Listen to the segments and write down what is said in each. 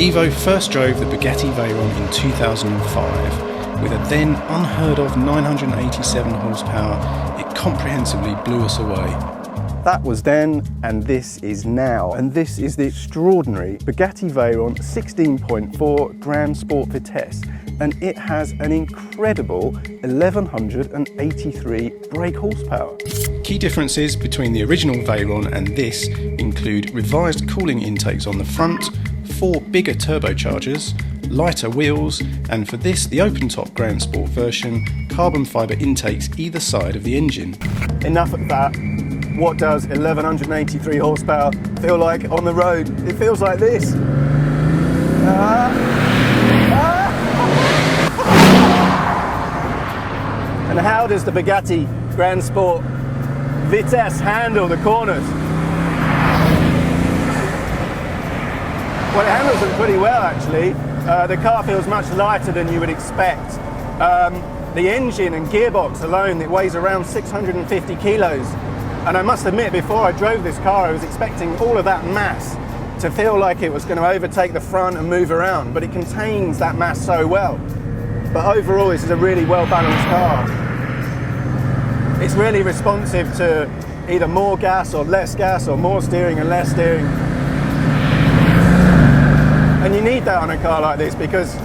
Ivo first drove the Bugatti Veyron in 2005. With a then unheard of 987 horsepower, it comprehensively blew us away. That was then, and this is now. And this is the extraordinary Bugatti Veyron 16.4 Grand Sport Vitesse. And it has an incredible 1183 brake horsepower. Key differences between the original Veyron and this include revised cooling intakes on the front, 4 bigger turbochargers, lighter wheels, and for this, the open-top Grand Sport version, carbon fibre intakes either side of the engine. Enough of that. What does 1183 horsepower feel like on the road? It feels like this. And how does the Bugatti Grand Sport Vitesse handle the corners? Well, it handles them pretty well, actually. The car feels much lighter than you would expect. The engine and gearbox alone, it weighs around 650 kilos. And I must admit, before I drove this car, I was expecting all of that mass to feel like it was going to overtake the front and move around, but it contains that mass so well. But overall, this is a really well-balanced car. It's really responsive to either more gas or less gas, or more steering and less steering. And you need that on a car like this because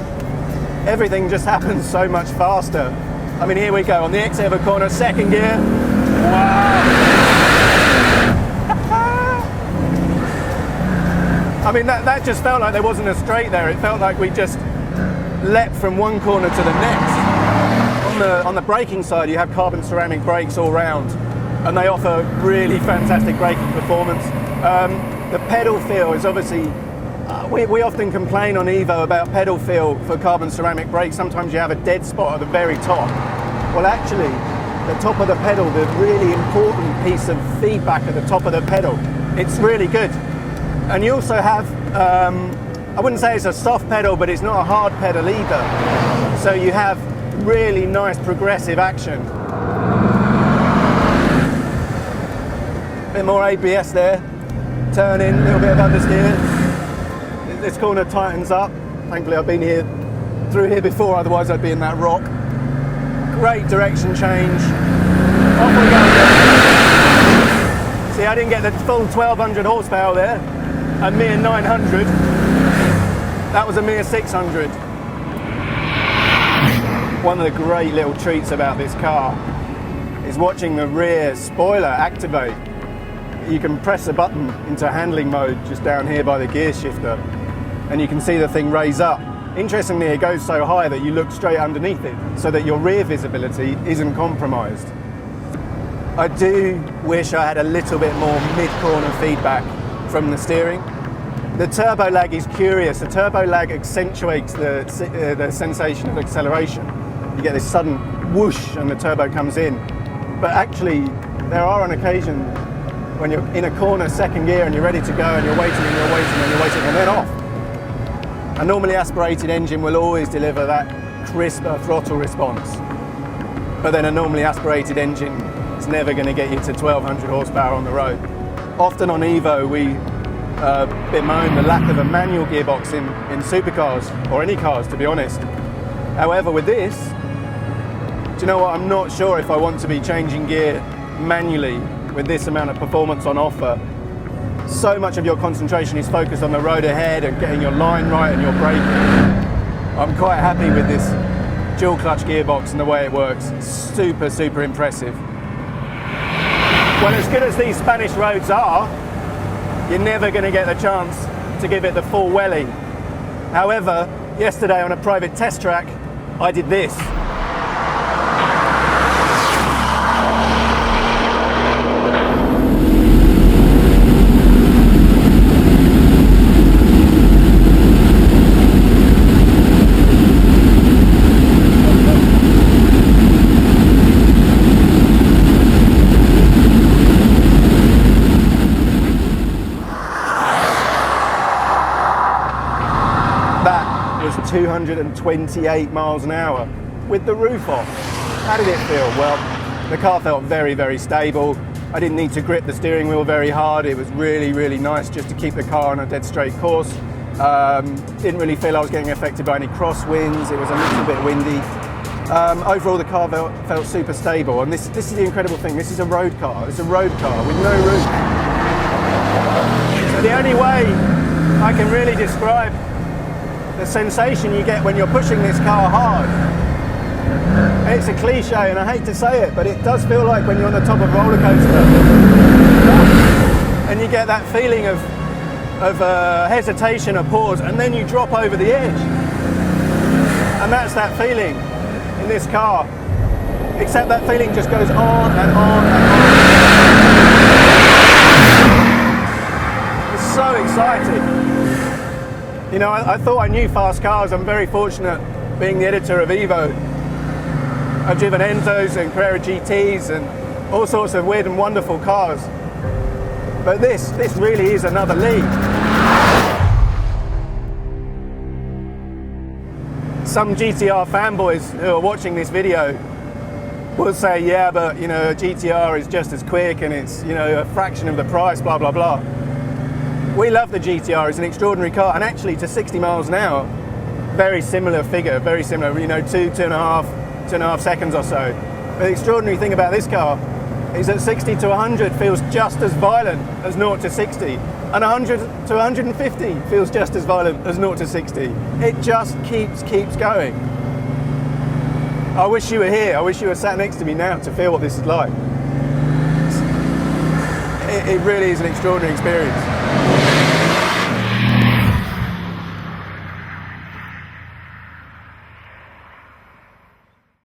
everything just happens so much faster. I mean, here we go on the exit of a corner, second gear. Wow! I mean, that just felt like there wasn't a straight there. It felt like we just leapt from one corner to the next. On the braking side, you have carbon ceramic brakes all round, and they offer really fantastic braking performance. The pedal feel is obviously, we often complain on Evo about pedal feel for carbon ceramic brakes. Sometimes you have a dead spot at the very top. Well, actually, the top of the pedal, the really important piece of feedback at the top of the pedal, it's really good. And you also have, I wouldn't say it's a soft pedal, but it's not a hard pedal either. So you have really nice progressive action. A bit more ABS there, turn in, a little bit of understeer. This corner tightens up. Thankfully I've been through here before, otherwise I'd be in that rock. Great direction change. Off we go again. See, I didn't get the full 1200 horsepower there, a mere 900. That was a mere 600. One of the great little treats about this car is watching the rear spoiler activate. You can press a button into handling mode just down here by the gear shifter, and you can see the thing raise up. Interestingly, it goes so high that you look straight underneath it, so that your rear visibility isn't compromised. I do wish I had a little bit more mid-corner feedback from the steering. The turbo lag is curious. The turbo lag accentuates the sensation of acceleration. You get this sudden whoosh and the turbo comes in. But actually, there are on occasion when you're in a corner, second gear, and you're ready to go, and you're waiting, and you're waiting, and you're waiting, and then off. A normally aspirated engine will always deliver that crisper throttle response. But then a normally aspirated engine is never going to get you to 1200 horsepower on the road. Often on Evo, we bemoan the lack of a manual gearbox in supercars, or any cars, to be honest. However, with this, do you know what? I'm not sure if I want to be changing gear manually with this amount of performance on offer. So much of your concentration is focused on the road ahead and getting your line right and your braking. I'm quite happy with this dual clutch gearbox and the way it works. Super, super impressive. Well, as good as these Spanish roads are, you're never going to get the chance to give it the full welly. However, yesterday on a private test track, I did this. That was 228 miles an hour with the roof off. How did it feel? Well, the car felt very, very stable. I didn't need to grip the steering wheel very hard. It was really, really nice just to keep the car on a dead straight course. Didn't really feel I was getting affected by any crosswinds. It was a little bit windy. Overall, the car felt super stable, and this is the incredible thing. This is a road car. It's a road car with no roof. So the only way I can really describe the sensation you get when you're pushing this car hard, and it's a cliche, and I hate to say it, but it does feel like when you're on the top of a roller coaster, and you get that feeling of hesitation, a pause, and then you drop over the edge. And that's that feeling in this car. Except that feeling just goes on and on and on. It's so exciting. You know, I thought I knew fast cars. I'm very fortunate being the editor of Evo. I've driven Enzos and Carrera GTs and all sorts of weird and wonderful cars. But this really is another league. Some GTR fanboys who are watching this video will say, yeah, but you know, a GTR is just as quick and it's, you know, a fraction of the price, blah, blah, blah. We love the GTR. It's an extraordinary car, and actually to 60 miles an hour, very similar figure, very similar, you know, two and a half seconds or so. But the extraordinary thing about this car is that 60 to 100 feels just as violent as 0 to 60, and 100 to 150 feels just as violent as 0 to 60. It just keeps going. I wish you were here. I wish you were sat next to me now to feel what this is like. It really is an extraordinary experience.